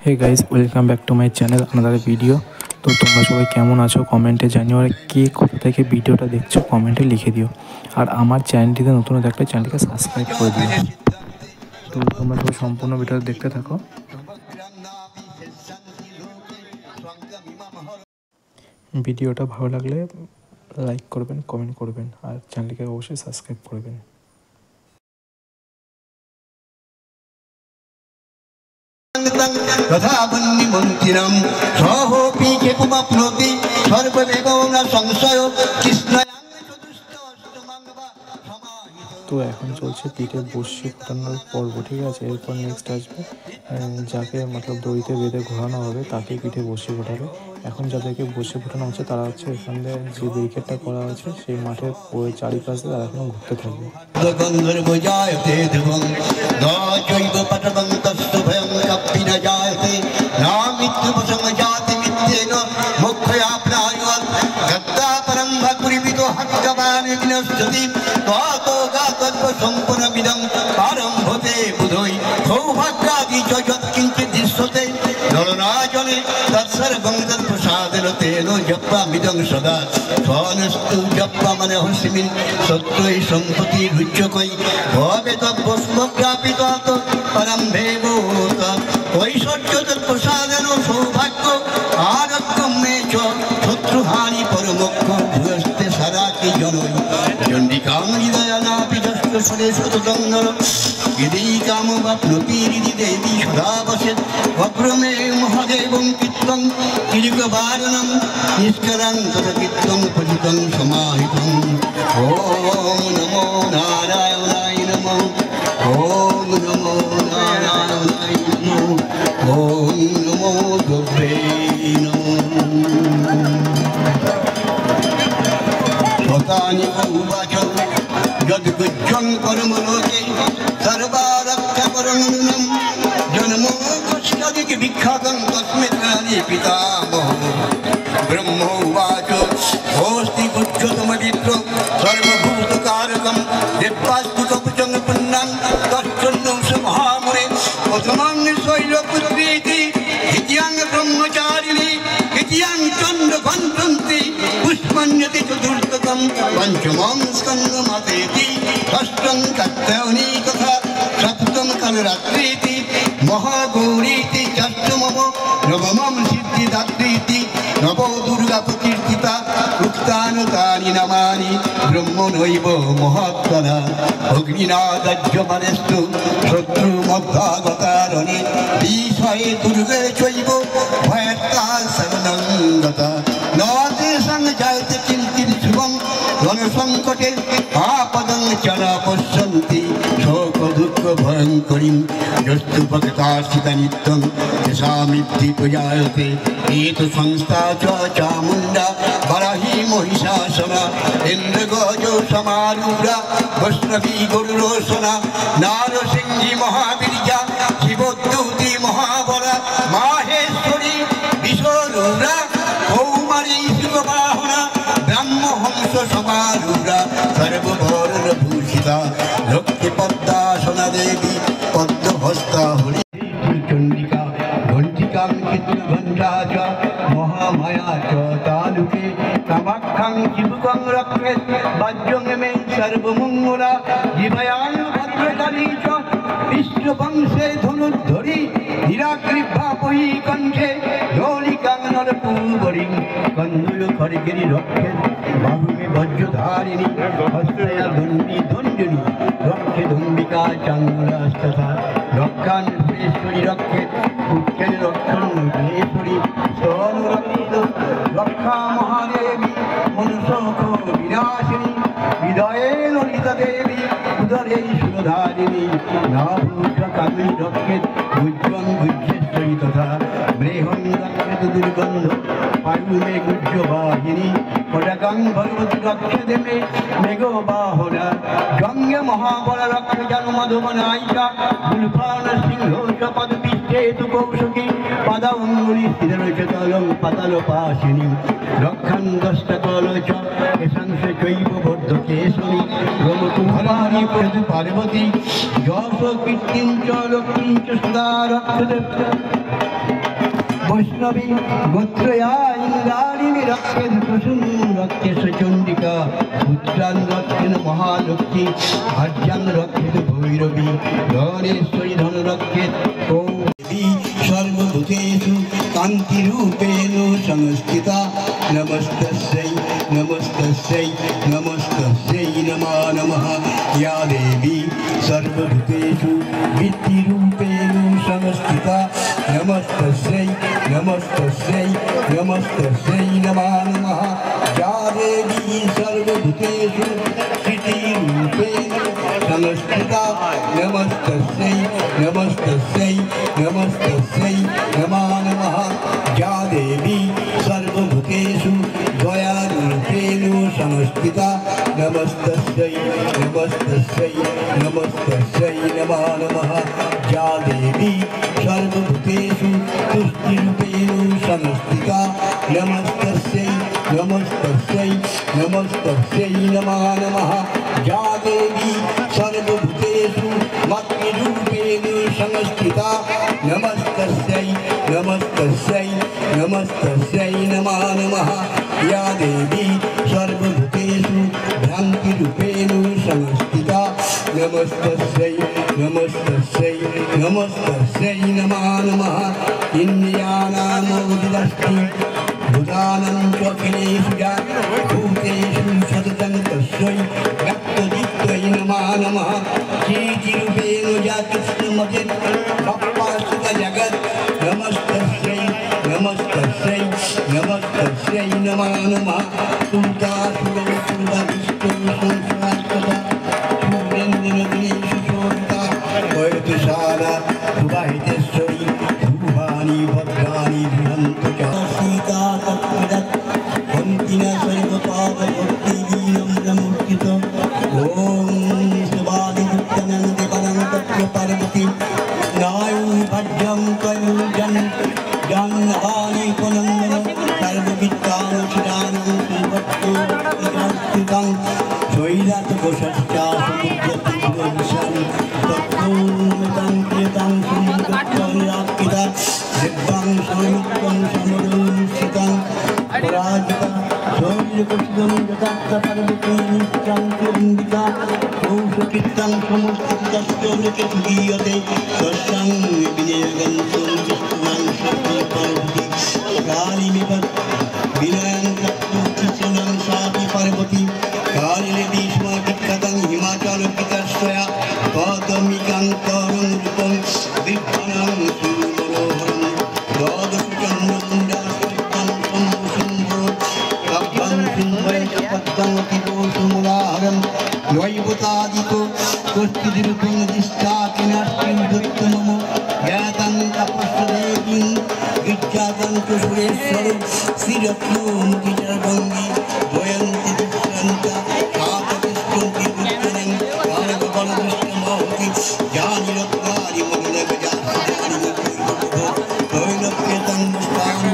Hey guys, welcome back to my channel another video. তো তোমরা সবাই কেমন আছো কমেন্টে জানিও, আর কে কোথা থেকে ভিডিওটা দেখছো কমেন্টে লিখে দিও। আর আমার চ্যানেলটিতে নতুন থাকলে চ্যানেলটিকে সাবস্ক্রাইব করে দিও। তো তোমরা সবাই সম্পূর্ণ ভিডিওটা দেখতে থাকো। ভিডিওটা ভালো লাগলে লাইক করবেন, কমেন্ট করবেন, আর চ্যানেলটিকে অবশ্যই সাবস্ক্রাইব করবেন। তো এখন চলছে পিঠে বসি ফোটানোর পর্ব, ঠিক আছে। এরপর নেক্সট আসবে যাকে মতলব দড়িতে বেঁধে ঘোরানো হবে তাকে পিঠে বসি ফোটাবে। এখন যাদেরকে বসি ফোটানো হচ্ছে তারা হচ্ছে এখান থেকে যে ব্যারিকেডটা করা আছে সেই মাঠের চারিপাশে তারা এখন ঘুরতে থাকবে। সদা স্বনস্তু জপ্পা মানে হসিমিন সত্যই সম্পত্তি রুচ্যকই ভবে তৎপ্রস্মজ্ঞাপিত পরম্ভেভূত ঐশ্বর্য তৎপ্রসাদেন সৌভাগ্য আরোগ্যম মে চ শত্রুহানি পরমোক্ষ ভূয়স্তে সারা কি জনৈ চণ্ডিকাং হৃদয়ানাপি যষ্ট সুরে শতদঙ্গর হৃদি কাম বাপ্নতি হৃদি দেবী সদা বসেৎ অগ্রমে মহাদেবং কীর্তং কিরিকবারণং নিষ্করং তথা কীর্তং পঠিতং সমাহিতং। ওম নমো নারায়ণায় নমঃ, ওম নমো নারায়ণায় নমঃ, ওম নমো গুরুবে নমঃ। শতানি উবাচ যদ্গুজ্জং পরমলোকে সর্বারক্ষপরমনুনম জন্মো কষ্টাদিক বিখ্যাতং তস্মিন্নানি পিতামহ। ব্রহ্ম উবাচ অস্তি গুজ্জতমবিপ্র সর্বভূতকারকম দেবাস্তু কবচং পুণ্যং তচ্ছন্নং স মহামুনে প্রথমং শৈলপুত্রীতি দ্বিতীয়ং ব্রহ্মচারিণী তৃতীয়ং চন্দ্রঘণ্টন্তি পুষ্পন্যতি চতুর্থকম পঞ্চমং স্কন্দমাতেতি ষষ্ঠং কাত্যায়নী তথা সপ্তম কালরাত্রিতি মহাগৌরীতি ষষ্ঠমম নবমং সিদ্ধিদাত্রীতি নব দুর্গা প্রকীর্তিতা উক্তানুতানি নামানি ব্রহ্মণৈব মহাত্মনা অগ্নিনাদাজ্যমানেস্তু শত্রুমধ্যাগতারণে বিষয়ে দুর্গে চৈব ভয়ত্তা শরণং গতা ন তেষাং জায়তে কিঞ্চিৎ শুভং ধনসংকটে আপদং চ ন পশ্যন্তি শোক দুঃখ ভয়ঙ্করীং যস্তু ভক্তাস্থিতা নিত্যং তেষামিদ্ধি প্রজায়তে এত সংস্থা চ চামুণ্ডা বারাহি মহিষাসনা ইন্দ্রগজ সমারূঢ়া বৈষ্ণবী গরুরোসনা নারসিংহী মহাবীর্যা শিবদ্যুতি মহাবলা মাহেশ্বরী বিশ্বরূঢ়া কৌমারী শিববাহনা ব্রহ্মহংস সমারূঢ়া সর্ববর্ণভূষিতা লক্ষ্মী পদ্মাসনা দেবী পদ্মহস্তা হরি চণ্ডিকা ঘণ্টিকাং চিত্রঘণ্টা চ মহামায়া চ তালুকে কামাখ্যাং জীবকং রক্ষেৎ বাজ্যং মে সর্বমঙ্গলা জীবয়াং ভদ্রকালী চ বিষ্ণুবংশে ধনুর্ধরি নিরাগ্রিভা বহি কণ্ঠে ধৌলিকাং নরপূবরীং কন্দুল খড়গিরি রক্ষেৎ বাহুমে বজ্রধারিণী হস্তয়া দণ্ডী দণ্ডিনী রক্ষে দণ্ডিকা চাঙ্গুলাস্তথা রক্ষান সুরেশ্বরী রক্ষেৎ উচ্ছেদ রক্ষণ মহেশ্বরী স্তনুরক্ষিত রক্ষা মহাদেবী মনুষ্যখ বিনাশিনী হৃদয়ে ললিতা দেবী উদরে সুরধারিণী নাভূষ কামিনী রক্ষেৎ গুজ্জং গুজ্জেশ্বরী তথা বৃহং রক্ষেত দুর্গন্ধ পায়ুমে গুজ্জবাহিনী পটাকাং ভগবতী রক্ষেতে মে মেঘবাহনা গঙ্গে মহাবলা রক্ষে জন্মধুমনায়িকা গুলফান সিংহ চ পদপিষ্ঠে তু কৌশকী পদাঙ্গুলি স্থিরচতলং পাতালপাশিনী রক্ষণ দষ্টকল চ এসংসে চৈব বর্ধকেশরী রমকুমারী পার্বতী যশ কীর্তিং চ লক্ষ্মীং চ সদা রক্ষতে वैष्णवी गोत्रया इंद्राणी रक्षे धुतसुन रक्षे चंडिका पुत्रान रक्षेन महालक्ष्मी भाज्यान रक्षेत भैरवी धनेश्वरी धन रक्षेत ओम देवी सर्वभूतेषु कान्तिरूपेण संस्थिता नमस्तस्यै नमस्तस्यै नमस्तस्यै नमो नमः या देवी सर्वभूतेषु वित्तिरूपेण संस्थिता नमस्तस्यै नमस्तस्यै नमस्तस्यै नमो नमः या देवी सर्वभूतेषु स्थितिरूपेण संस्थिता नमस्तस्यै नमस्तस्यै नमस्तस्यै नमो नमः या देवी सर्वभूतेषु दयारूपेण संस्थिता नमस्तस्यै नमस्तस्यै नमस्तस्यै नमो नमः या देवी सर्वभूतेषु तुष्टिरूपेण संस्थिता नमस्तस्यै नमस्तस्यै नमस्तस्यै नमो नमः या देवी सर्वभूतेषु मातृरूपेण संस्थिता नमस्तस्यै नमस्तस्यै नमस्तस्यै नमो नमः या देवी सर्वभूतेषु भ्रान्तिरूपेण संस्थिता नमस्तस्यै नमस्तस्यै नमस्तस्यै नमो नमः इन्द्रियाणामोदिदस्ति भूतानां च अखिलेषु या भूतेषु सततं तस्यै व्यक्तदित्यै नमो नमः श्रीरूपेण या कृष्णमजित् सप्पाश्रित जगत् नमस्तस्यै नमस्तस्यै नमस्तस्यै नमो नमः सुतासुरं सुरविष्टुं संसारकदा सुरेन्द्रनगरीषु शोभिता वैतशाला सुवाहितेश्वरी भुवानि भद्राणि बृहन्तु च सीता तत्पदत् वन्तिना सर्वपादभक्तिदीनम्रमूर्तित ॐ शिवादिदुत्तनन्दकरन्तत्र पार्वती नायं भज्यं कयुजन् जन्नहानि कुनन्दनं सर्वविद्यानुचिरानं श्रीभक्तों शैलातकोशश्चा समुद्रतीरविशां तत्त्वोन्नतं प्रियतां समुद्रनिराकृता दिव्यां समित्तं समरोनिश्चितां पराजिता शौर्यकुशलं यथार्थपर्वते निश्चान्तिरन्विता कौशकित्तं समुत्थितस्तोलके सुगीयते तस्यां विनयगन्तं विष्णुवां शक्तिपर्वती कालिमिवत् विनयं तत्त्वोच्चनं सापि पर्वती कालिनीष्मविख्यातं हिमाचलपितस्वया पादमिकान्तरं रूपं विघ्नं सुमनोहरं द्वादशचन्द्रमुण्डास्तं सम्भुशम्भो कब्बं सिंहैकपद्मतिपोषमुदाहरं द्वैवतादिको कोष्ठिदिरूपं दिष्टाकिनास्तिं दत्तममो ज्ञातं तपस्वदेवीं विख्यातं च सुरेश्वरं श्रीरत्नमुखिचरभङ्गी द्वयन्ति दुष्यन्ता काकतिष्ठन्ति दुष्करं कारकबलदृष्टमहति ज्ञानिरत्नानि मग्नगजानि दैलप्यतं दुष्टानि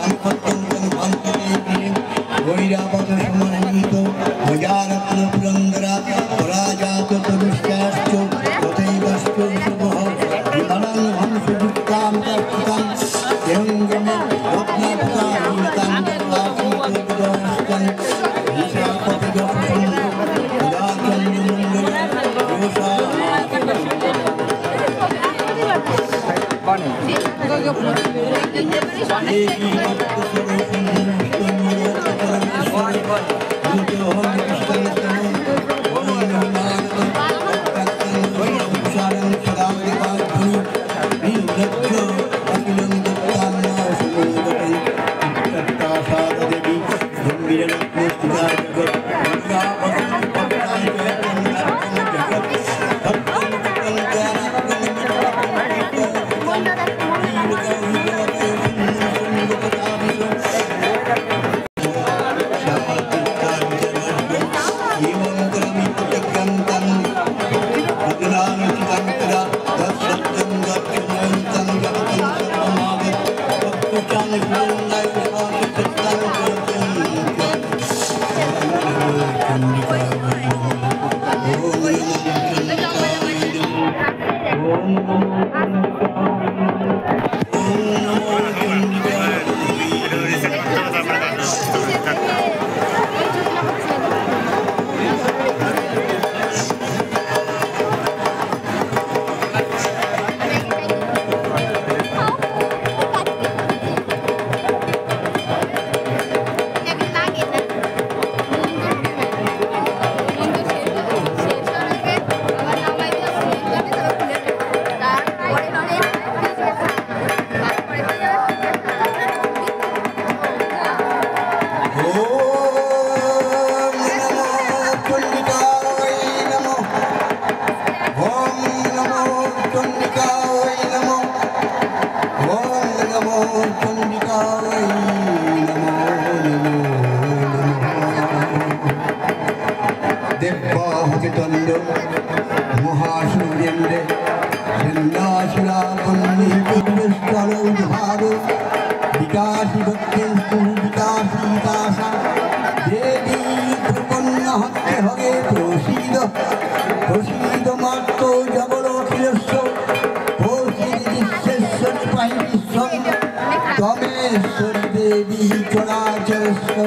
सम्पत्यन्तं भान्तिदेवीं वैरावतसमन्वितो भजारत्नपुरन्दरा पराजात तदुष्टाश्च तथैवश्च शुभः विमलं हंसयुक्तां तत्कृतं यङ्गम रत्नपुतां दत्तासीतं ईशापतिगतं Om विहार विकासी भक्तेषु विकासी विकासा देवी प्रपन्नहस्ते हरे प्रसीद प्रसीद मार्तो जगदखिलस्य प्रसीद विश्वेश्वरि पाहि विश्वं त्वमेश्वरि देवी चराचरस्य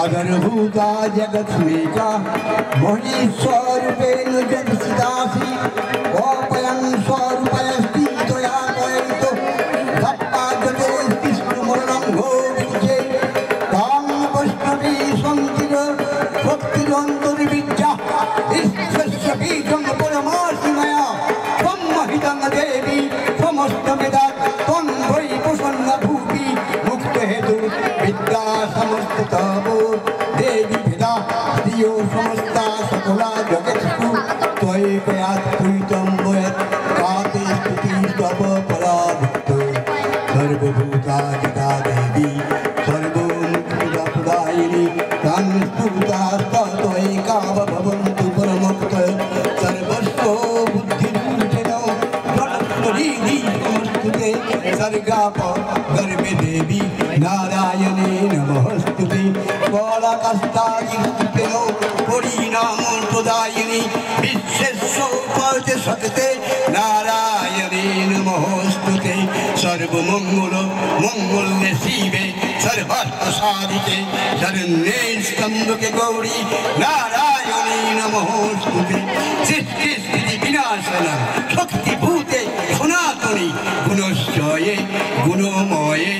आधारभूता जगत्स्मेका महेश्वरूपेण जनितासि अपयं स्वरूपयस्ति त्वया त्वयितो धप्पागते विष्णुमरणं घोरिचे तां वैष्णवी सन्तिर भक्तिरन्तर्विद्या विश्वस्य बीजं परमासि मया त्वं महितं देवी समस्तवेदात् त्वं वै प्रसन्नभूति मुक्तहेतु विद्या समस्ततपो देवी भेदा धियो समस्ता सकला जगत्सु त्वयैकयात्पूतं वयत् काते स्तुति तव पराभक्तो सर्वभूता जगा देवी सर्वमुक्तिप्रदायिनी तां स्तुतास्ता त्वयैका भवन्तु परमोक्तय सर्वस्व बुद्धिरूपेण जगत्स्वरीधि नमस्तुते सर्गाप गर्भे देवी नारायणे नमस्तुते कालाकास्तादिरूपेण हरिनाम प्रदायिनी विश्वेश्वरपदे सतते नारायणे नमस्तुते सर्वमंगल मंगल्ये शिवे सर्वार्थसाधिके शरण्ये स्तम्भके गौरी नारायणे नमस्तुते सृष्टि स्थिति विनाशन शक्तिभूते सनातनी गुणश्चये गुणमये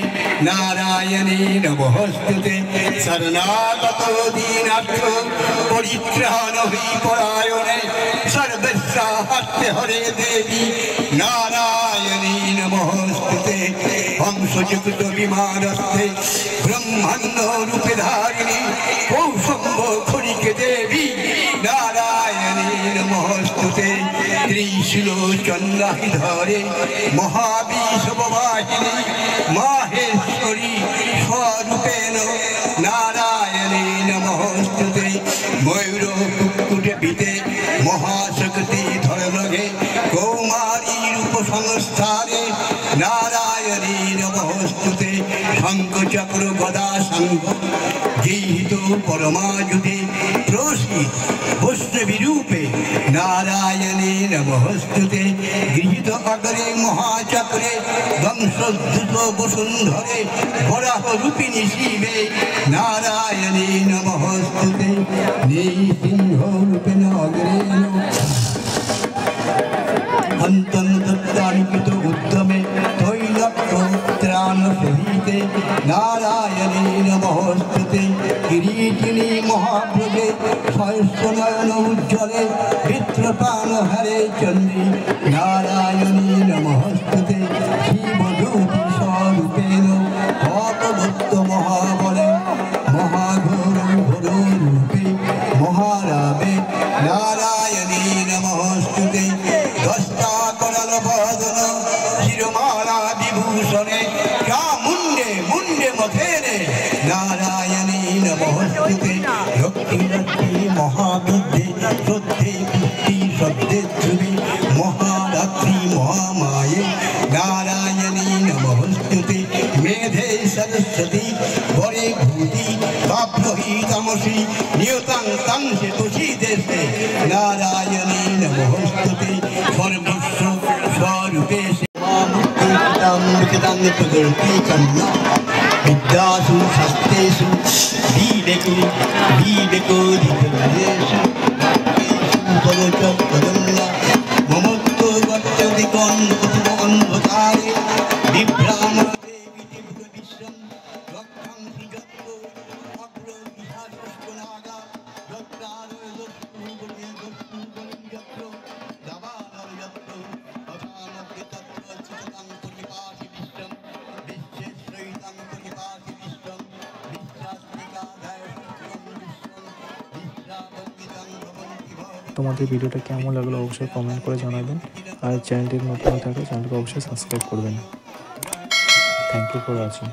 नारायणे नमस्तुते शरणागत दीनार्थ परित्राण हि परायणे सर्वस्यास्ते हरे देवी नारायणे नमस्तुते हंसयुक्त विमानस्थे ब्रह्मांड रूपे धारिणी कौसंभ खनिके देवी नारायणे नमस्तुते त्रिशिलोचन्द्राहिधरे महाविश्ववाहिनी माहेश्वरी स्वरूपेण नारायणे नमस्तुते मयूर कुक्कुटे पीते महाशक्ति धर्मगे कौमारी रूप संस्थाने नारायणे नमस्तुते शंख चक्र गदा संघ गीहित परमायुधे प्रोषित वैष्णवी रूपे नारायणे नमस्तुते गृहीत अग्रे महाचक्रे वंशोद्धृत वसुन्धरे वराह रूपिणी शिवे नारायणे नमस्तुते नृसिंह रूपेण अग्रेण हन्तन्तत्तानिपित उद्यमे तैलक्ष्यत्राण सहिते नारायणे नमस्तुते किरीटिनी महाभ्रगे सहस्रनयन उज्ज्वले मित्रपान हरे चन्द्री नारायणे नमस्तुते शिवदूति स्वरूपेण भक्तभक्त महाबले महाघोर रूपे महारावे नारायणे नमस्तुते दस्ताकरलबदन शिरोमाला विभूषणे मुंडे मुंडे मथेरे नारायणे नमस्तुते लक्ष्मी महाविद्ये श्रद्धे पुष्टि श्रद्धे ध्रुवे महारात्रि महामाये नारायणे नमस्तुते मेधे सरस्वती वरे भूति ताप्यहि तमसि नियतं तं तुषि देशे नारायणे नमस्तुते सर्वस्व स्वरूपे मुक्तिदां प्रकृति कन्या विद्यासु शास्त्रेषु विवेकोदितेषु तलोचपदम्ना ममत्व वर्तति अन्धकारे विभ्रामः তোমাদের ভিডিওটা কেমন লাগলো অবশ্যই কমেন্ট করে জানাবেন আর চ্যানেলটির নতুন থাকে চ্যানেলকে অবশ্যই সাবস্ক্রাইব করবেন। Thank you for watching.